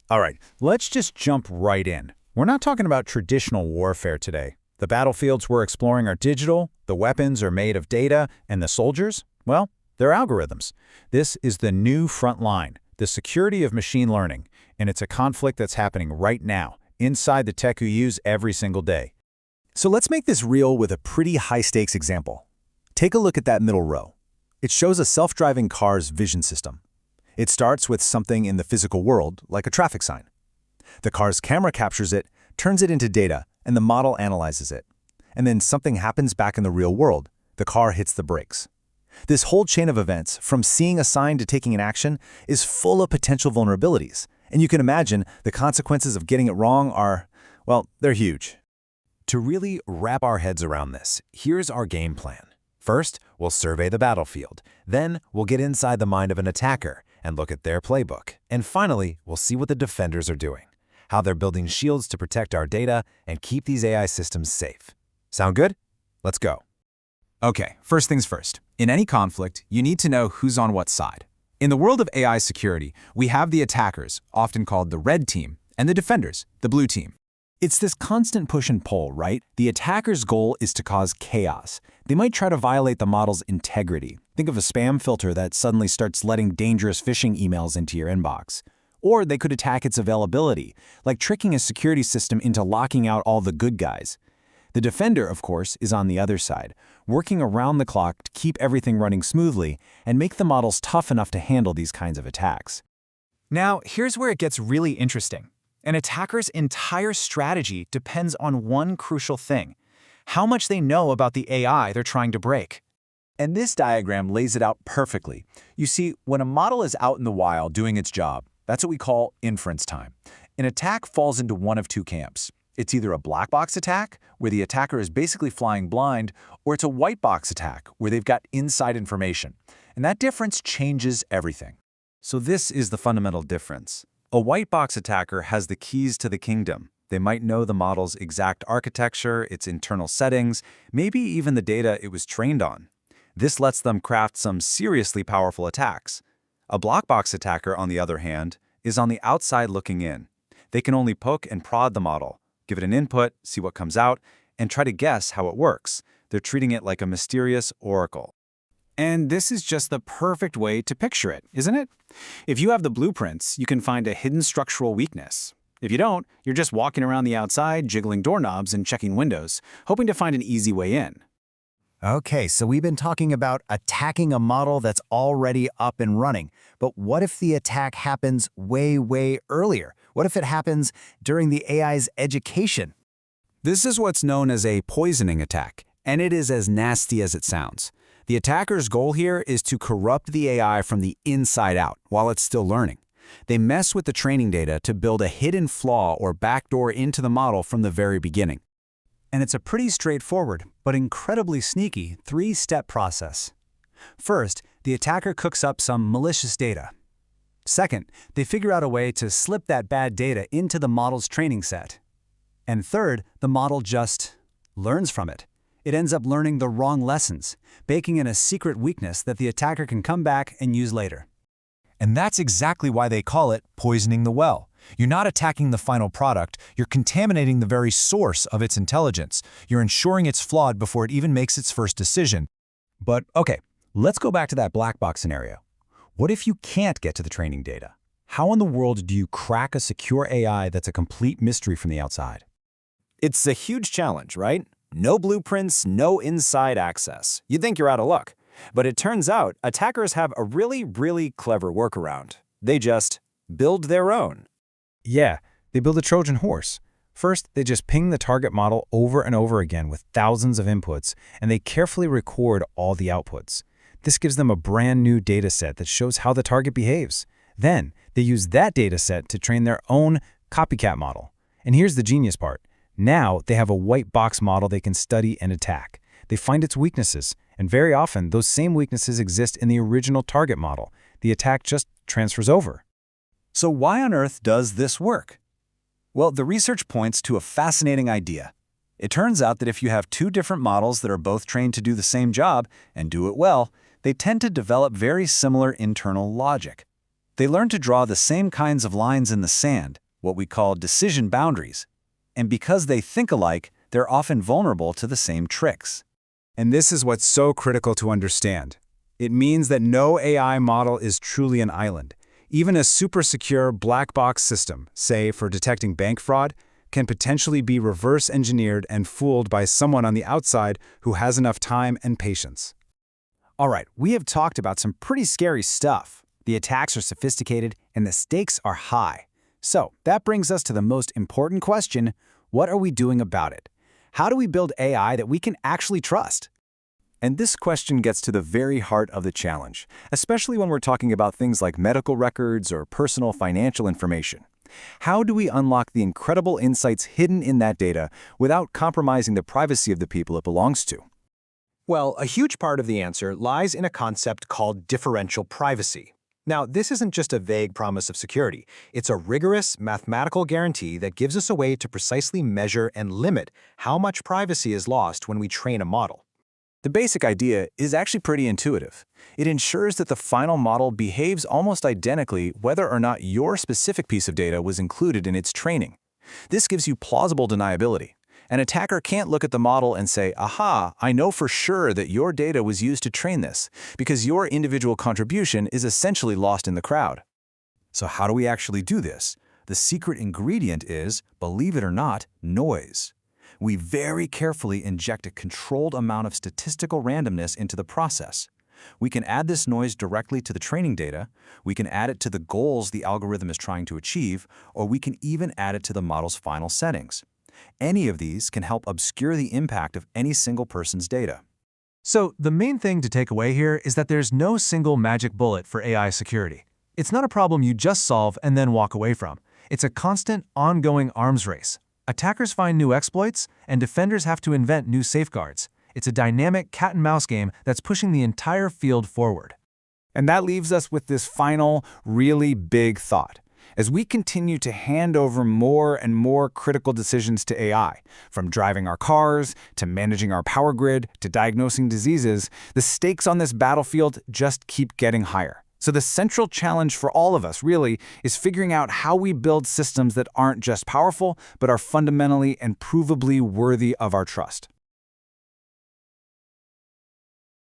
All right, let's just jump right in. We're not talking about traditional warfare today. The battlefields we're exploring are digital, the weapons are made of data, and the soldiers, well, they're algorithms. This is the new front line, the security of machine learning, and it's a conflict that's happening right now, inside the tech we use every single day. So let's make this real with a pretty high-stakes example. Take a look at that middle row. It shows a self-driving car's vision system. It starts with something in the physical world, like a traffic sign. The car's camera captures it, turns it into data, and the model analyzes it. And then something happens back in the real world. The car hits the brakes. This whole chain of events, from seeing a sign to taking an action, is full of potential vulnerabilities. And you can imagine the consequences of getting it wrong are, well, they're huge. To really wrap our heads around this, here's our game plan. First, we'll survey the battlefield. Then, we'll get inside the mind of an attacker and look at their playbook. And finally, we'll see what the defenders are doing, how they're building shields to protect our data and keep these AI systems safe. Sound good? Let's go. Okay, first things first. In any conflict, you need to know who's on what side. In the world of AI security, we have the attackers, often called the red team, and the defenders, the blue team. It's this constant push and pull, right? The attacker's goal is to cause chaos. They might try to violate the model's integrity. Think of a spam filter that suddenly starts letting dangerous phishing emails into your inbox. Or they could attack its availability, like tricking a security system into locking out all the good guys. The defender, of course, is on the other side, working around the clock to keep everything running smoothly and make the models tough enough to handle these kinds of attacks. Now, here's where it gets really interesting. An attacker's entire strategy depends on one crucial thing: how much they know about the AI they're trying to break. And this diagram lays it out perfectly. You see, when a model is out in the wild doing its job, that's what we call inference time. An attack falls into one of two camps. It's either a black box attack, where the attacker is basically flying blind, or it's a white box attack, where they've got inside information. And that difference changes everything. So this is the fundamental difference. A white box attacker has the keys to the kingdom. They might know the model's exact architecture, its internal settings, maybe even the data it was trained on. This lets them craft some seriously powerful attacks. A black box attacker, on the other hand, is on the outside looking in. They can only poke and prod the model, give it an input, see what comes out, and try to guess how it works. They're treating it like a mysterious oracle. And this is just the perfect way to picture it, isn't it? If you have the blueprints, you can find a hidden structural weakness. If you don't, you're just walking around the outside, jiggling doorknobs and checking windows, hoping to find an easy way in. Okay, so we've been talking about attacking a model that's already up and running. But what if the attack happens way earlier? What if it happens during the AI's education? This is what's known as a poisoning attack, and it is as nasty as it sounds. The attacker's goal here is to corrupt the AI from the inside out while it's still learning. They mess with the training data to build a hidden flaw or backdoor into the model from the very beginning. And it's a pretty straightforward, but incredibly sneaky, three-step process. First, the attacker cooks up some malicious data. Second, they figure out a way to slip that bad data into the model's training set. And third, the model just learns from it. It ends up learning the wrong lessons, baking in a secret weakness that the attacker can come back and use later. And that's exactly why they call it poisoning the well. You're not attacking the final product, you're contaminating the very source of its intelligence. You're ensuring it's flawed before it even makes its first decision. But okay, let's go back to that black box scenario. What if you can't get to the training data? How in the world do you crack a secure AI that's a complete mystery from the outside? It's a huge challenge, right? No blueprints, no inside access. You'd think you're out of luck. But it turns out attackers have a really clever workaround. They just build their own. Yeah, they build a Trojan horse. First, they just ping the target model over and over again with thousands of inputs, and they carefully record all the outputs. This gives them a brand new data set that shows how the target behaves. Then, they use that data set to train their own copycat model. And here's the genius part. Now, they have a white box model they can study and attack. They find its weaknesses, and very often, those same weaknesses exist in the original target model. The attack just transfers over. So why on earth does this work? Well, the research points to a fascinating idea. It turns out that if you have two different models that are both trained to do the same job and do it well, they tend to develop very similar internal logic. They learn to draw the same kinds of lines in the sand, what we call decision boundaries. And because they think alike, they're often vulnerable to the same tricks. And this is what's so critical to understand. It means that no AI model is truly an island. Even a super secure black box system, say for detecting bank fraud, can potentially be reverse engineered and fooled by someone on the outside who has enough time and patience. All right, we have talked about some pretty scary stuff. The attacks are sophisticated and the stakes are high. So that brings us to the most important question: what are we doing about it? How do we build AI that we can actually trust? And this question gets to the very heart of the challenge, especially when we're talking about things like medical records or personal financial information. How do we unlock the incredible insights hidden in that data without compromising the privacy of the people it belongs to? Well, a huge part of the answer lies in a concept called differential privacy. Now, this isn't just a vague promise of security. It's a rigorous mathematical guarantee that gives us a way to precisely measure and limit how much privacy is lost when we train a model. The basic idea is actually pretty intuitive. It ensures that the final model behaves almost identically whether or not your specific piece of data was included in its training. This gives you plausible deniability. An attacker can't look at the model and say, "Aha, I know for sure that your data was used to train this," because your individual contribution is essentially lost in the crowd. So how do we actually do this? The secret ingredient is, believe it or not, noise. We very carefully inject a controlled amount of statistical randomness into the process. We can add this noise directly to the training data, we can add it to the goals the algorithm is trying to achieve, or we can even add it to the model's final settings. Any of these can help obscure the impact of any single person's data. So the main thing to take away here is that there's no single magic bullet for AI security. It's not a problem you just solve and then walk away from. It's a constant, ongoing arms race. Attackers find new exploits, and defenders have to invent new safeguards. It's a dynamic cat-and-mouse game that's pushing the entire field forward. And that leaves us with this final, really big thought. As we continue to hand over more and more critical decisions to AI, from driving our cars, to managing our power grid, to diagnosing diseases, the stakes on this battlefield just keep getting higher. So the central challenge for all of us, really, is figuring out how we build systems that aren't just powerful, but are fundamentally and provably worthy of our trust.